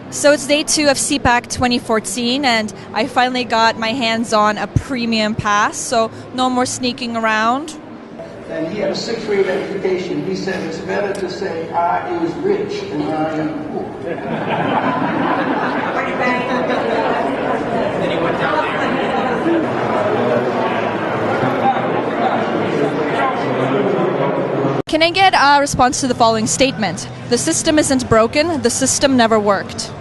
So it's day 2 of CPAC 2014, and I finally got my hands on a premium pass, so no more sneaking around. And he had a 6th grade education. He said it's better to say I is rich than I am poor. Then he went down there. Can I get a response to the following statement? The system isn't broken, the system never worked.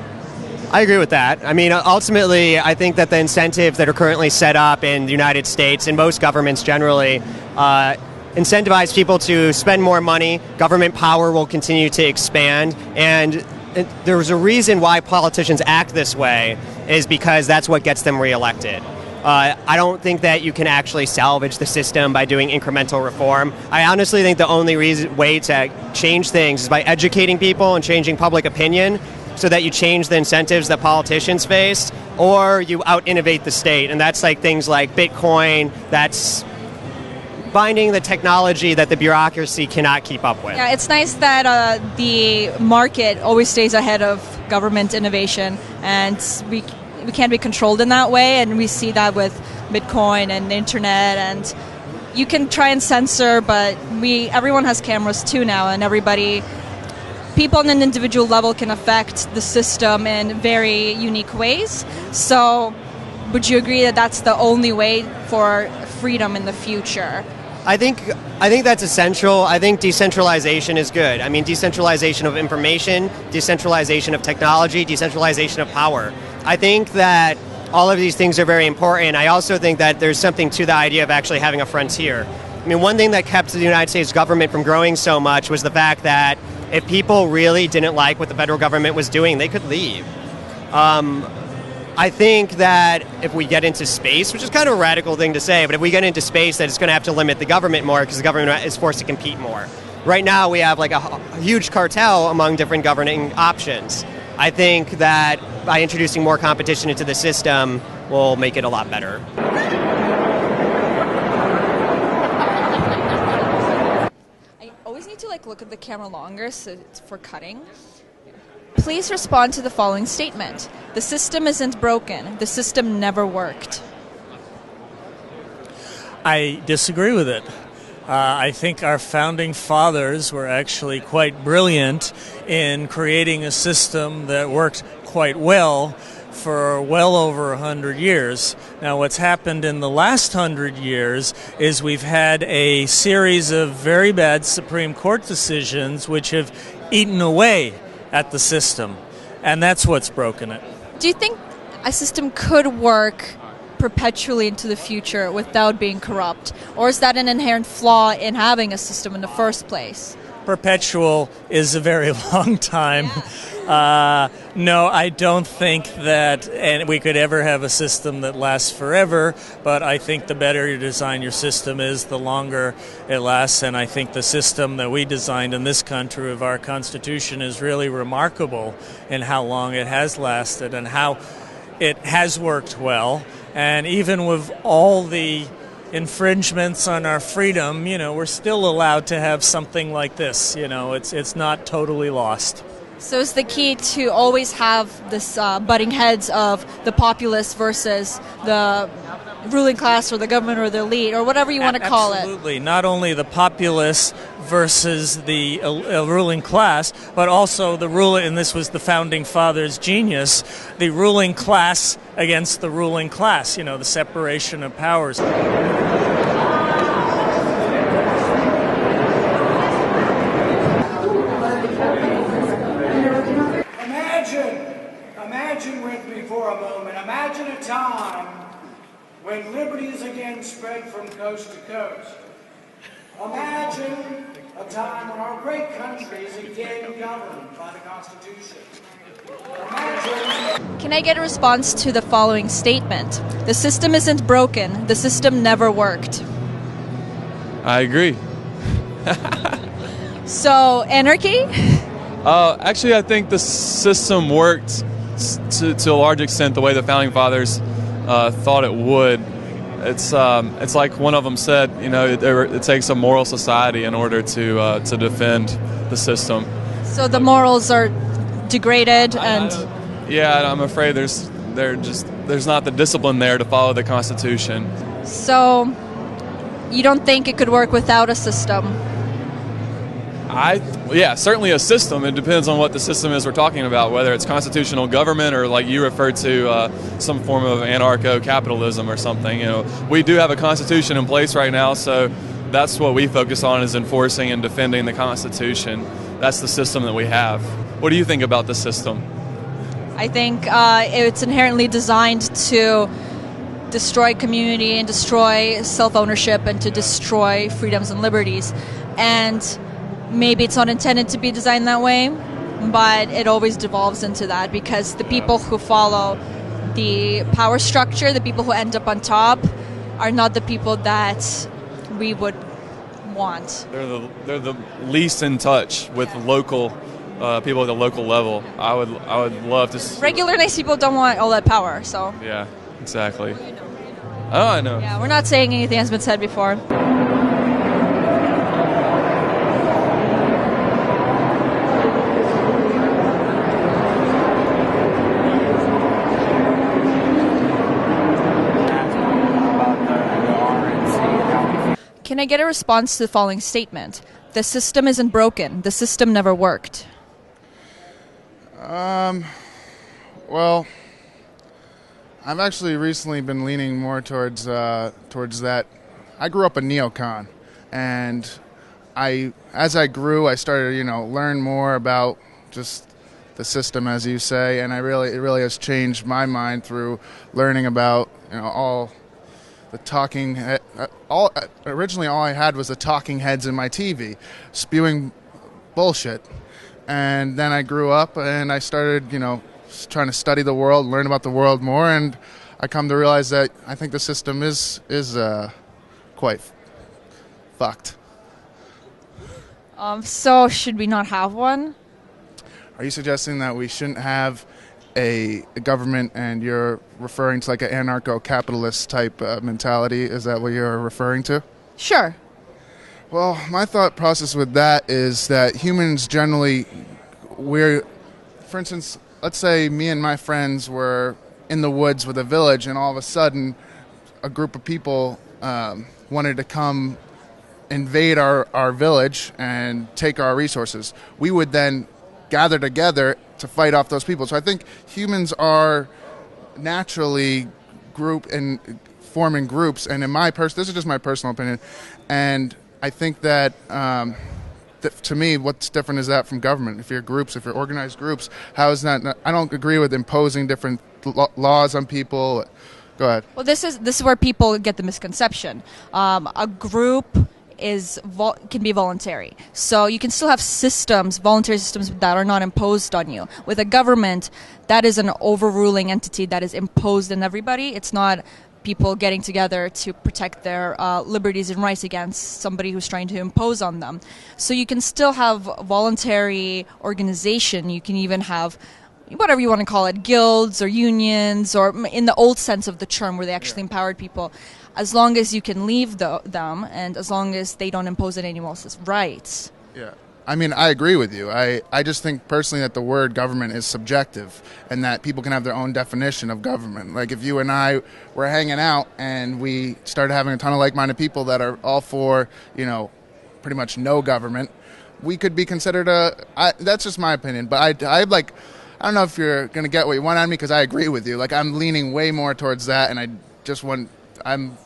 I agree with that. I mean, ultimately, I think that the incentives that are currently set up in the United States and most governments generally incentivize people to spend more money. Government power will continue to expand, and there's a reason why politicians act this way is because that's what gets them reelected. I don't think that you can actually salvage the system by doing incremental reform. I honestly think the only way to change things is by educating people and changing public opinion so that you change the incentives that politicians face, or you out-innovate the state. And that's like things like Bitcoin, that's finding the technology that the bureaucracy cannot keep up with. Yeah, it's nice that the market always stays ahead of government innovation, and we can't be controlled in that way, and we see that with Bitcoin and the internet, and you can try and censor, but everyone has cameras too now, and people on an individual level can affect the system in very unique ways. So would you agree that that's the only way for freedom in the future? I think that's essential. I think decentralization is good. I mean, decentralization of information, decentralization of technology, decentralization of power. I think that all of these things are very important. I also think that there's something to the idea of actually having a frontier. I mean, one thing that kept the United States government from growing so much was the fact that if people really didn't like what the federal government was doing, they could leave. I think that if we get into space, which is kind of a radical thing to say, but if we get into space, that it's going to have to limit the government more because the government is forced to compete more. Right now, we have like a huge cartel among different governing options. I think that by introducing more competition into the system, we'll make it a lot better. I always need to look at the camera longer so it's for cutting. Please respond to the following statement. The system isn't broken. The system never worked. I disagree with it. I think our founding fathers were actually quite brilliant in creating a system that worked quite well for well over 100 years. Now, what's happened in the last 100 years is we've had a series of very bad Supreme Court decisions which have eaten away at the system, and that's what's broken it. Do you think a system could work perpetually into the future without being corrupt, or is that an inherent flaw in having a system in the first place? Perpetual is a very long time. No, I don't think that we could ever have a system that lasts forever, but I think the better you design your system is, the longer it lasts, and I think the system that we designed in this country of our Constitution is really remarkable in how long it has lasted and how it has worked well. And even with all the infringements on our freedom, we're still allowed to have something like this. It's not totally lost. So is the key to always have this butting heads of the populace versus the ruling class or the government or the elite or whatever you want to call it? Absolutely. Not only the populace versus the ruling class, but also the ruling, and this was the founding fathers' genius, the ruling class against the ruling class, the separation of powers. Imagine with me for a moment, imagine a time when liberty is again spread from coast to coast. Imagine a time when our great country is again governed by the Constitution. Imagine... Can I get a response to the following statement? The system isn't broken. The system never worked. I agree. So, anarchy? Actually, I think the system worked to a large extent the way the founding fathers thought it would. It's like one of them said, it takes a moral society in order to defend the system. So the morals are degraded and Yeah, I'm afraid there's not the discipline there to follow the Constitution. So, you don't think it could work without a system? Certainly a system. It depends on what the system is we're talking about, whether it's constitutional government or, like you referred to, some form of anarcho-capitalism or something. We do have a constitution in place right now, so that's what we focus on, is enforcing and defending the Constitution. That's the system that we have. What do you think about the system? I think it's inherently designed to destroy community and destroy self-ownership and to destroy freedoms and liberties. And maybe it's not intended to be designed that way, but it always devolves into that, because the people who follow the power structure, the people who end up on top, are not the people that we would want. They're the least in touch with local people at the local level. I would love to. Regular nice people don't want all that power. So yeah, exactly. Oh, I know. Yeah, we're not saying anything has been said before. Can I get a response to the following statement? The system isn't broken. The system never worked. Well, I've actually recently been leaning more towards that. I grew up a neocon, and as I grew, I started, learn more about just the system, as you say, and it really has changed my mind through learning about, all the talking. Originally, all I had was the talking heads in my TV, spewing bullshit. And then I grew up and I started, trying to study the world, learn about the world more, and I come to realize that I think the system is quite fucked. So should we not have one? Are you suggesting that we shouldn't have a government, and you're referring to like an anarcho-capitalist type mentality? Is that what you're referring to? Sure. Well, my thought process with that is that humans generally, for instance, let's say me and my friends were in the woods with a village, and all of a sudden a group of people wanted to come invade our village and take our resources. We would then gather together to fight off those people. So I think humans are naturally forming groups, and this is just my personal opinion, and I think that to me, what's different is that from government. If you're organized groups, how is that? I don't agree with imposing different laws on people. Go ahead. Well, this is where people get the misconception. A group can be voluntary, so you can still have voluntary systems that are not imposed on you. With a government, that is an overruling entity that is imposed on everybody. It's not people getting together to protect their liberties and rights against somebody who's trying to impose on them. So you can still have voluntary organization. You can even have whatever you want to call it, guilds or unions, or in the old sense of the term where they actually empowered people, as long as you can leave them and as long as they don't impose on anyone else's rights. Yeah. I mean, I agree with you. I just think personally that the word government is subjective and that people can have their own definition of government. Like if you and I were hanging out and we started having a ton of like-minded people that are all for, pretty much no government, we could be considered that's just my opinion. But I don't know if you're going to get what you want out of me, because I agree with you. Like I'm leaning way more towards that, and I'm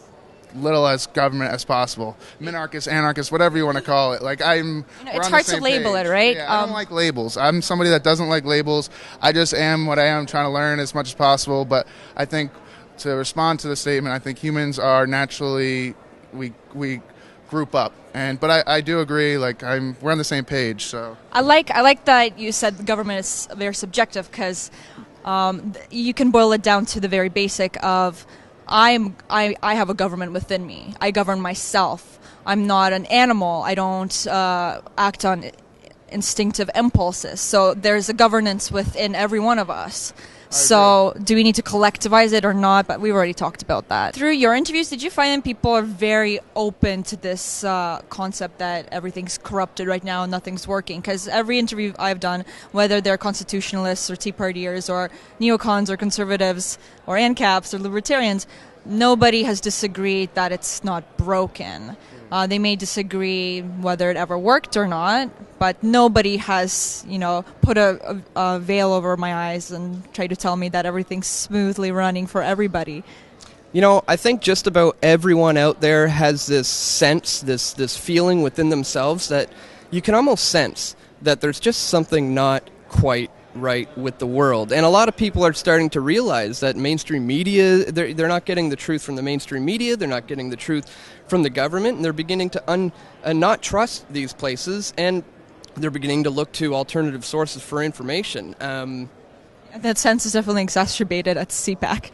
little as government as possible. Minarchist, anarchist, whatever you want to call it. Like it's hard to label it, right? Yeah, I don't like labels. I'm somebody that doesn't like labels. I just am what I am, trying to learn as much as possible. But I think to respond to the statement, I think humans are naturally we group up, but I do agree. Like we're on the same page. So I like that you said the government is very subjective, because you can boil it down to the very basic of I have a government within me. I govern myself. I'm not an animal. I don't act on instinctive impulses. So there's a governance within every one of us. So do we need to collectivize it or not? But we've already talked about that. Through your interviews, did you find that people are very open to this concept that everything's corrupted right now and nothing's working? Because every interview I've done, whether they're constitutionalists or Tea Partiers or neocons or conservatives or ANCAPs or libertarians, nobody has disagreed that it's not broken. They may disagree whether it ever worked or not, but nobody has, put a veil over my eyes and tried to tell me that everything's smoothly running for everybody. I think just about everyone out there has this sense, this feeling within themselves that you can almost sense that there's just something not quite right with the world. And a lot of people are starting to realize that mainstream media, they're not getting the truth from the mainstream media, they're not getting the truth from the government, and they're beginning to not trust these places, and they're beginning to look to alternative sources for information. That sense is definitely exacerbated at CPAC.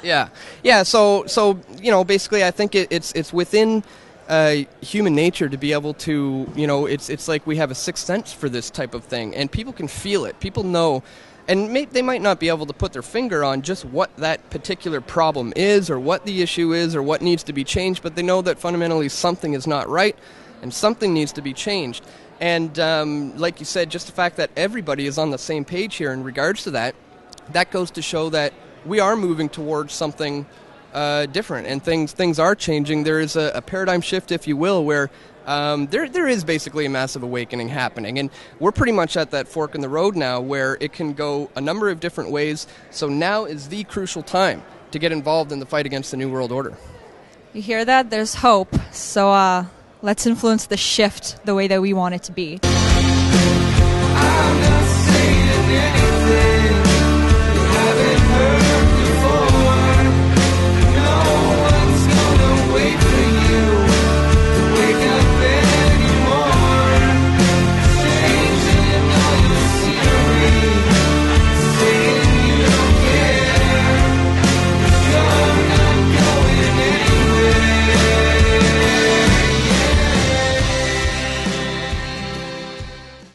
Yeah. So basically, I think it's within human nature to be able to, it's like we have a sixth sense for this type of thing, and people can feel it. People know, and they might not be able to put their finger on just what that particular problem is, or what the issue is, or what needs to be changed, but they know that fundamentally something is not right, and something needs to be changed. And like you said, just the fact that everybody is on the same page here in regards to that goes to show that we are moving towards something different, and things are changing. There is a paradigm shift, if you will, where there is basically a massive awakening happening, and we're pretty much at that fork in the road now where it can go a number of different ways. So now is the crucial time to get involved in the fight against the New World Order. You hear that? There's hope. So let's influence the shift the way that we want it to be. I'm not saying anything.